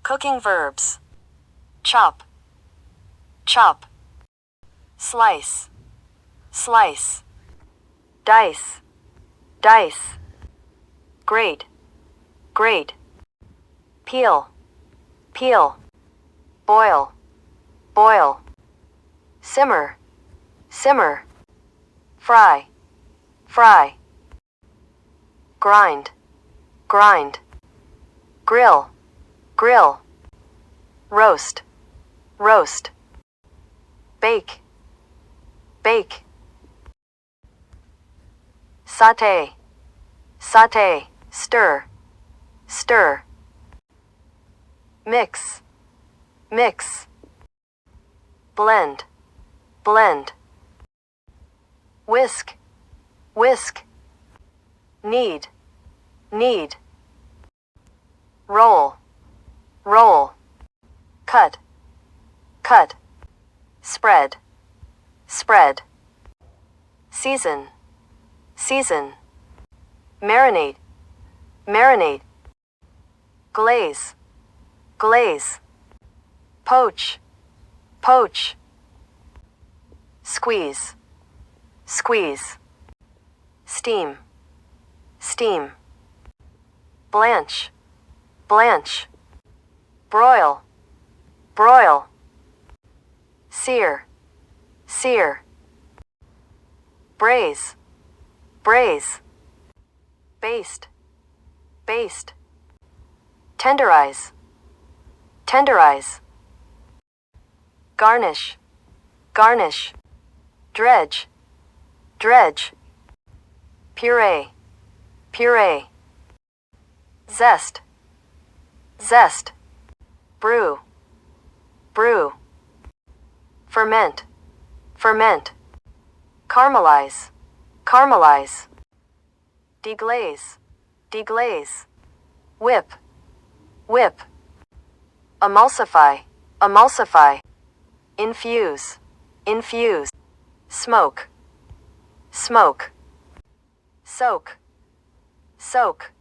Cooking verbs. Chop, chop. Slice, slice. Dice, dice. Grate, grate. Peel, peel. Boil, boil. Simmer, simmer. Fry, fry. Grind, grind. Grill, grill. Roast, roast. Bake, bake. Sauté, sauté. Stir, stir. Mix, mix. Blend, blend. Whisk, whisk. Knead, knead. Roll, roll. Cut, cut. Spread, spread. Season, season. Marinate, marinate. Glaze, glaze. Poach, poach. Squeeze, squeeze. Steam, steam. Blanch, blanch. Broil, broil. Sear, sear. Braise, braise. Baste, baste. Tenderize, tenderize. Garnish, garnish. Dredge, dredge. Puree, puree. Zest, zest. Brew, brew. Ferment, ferment. Caramelize, caramelize. Deglaze, deglaze. Whip, whip. Emulsify, emulsify. Infuse, infuse. Smoke, smoke. Soak, soak.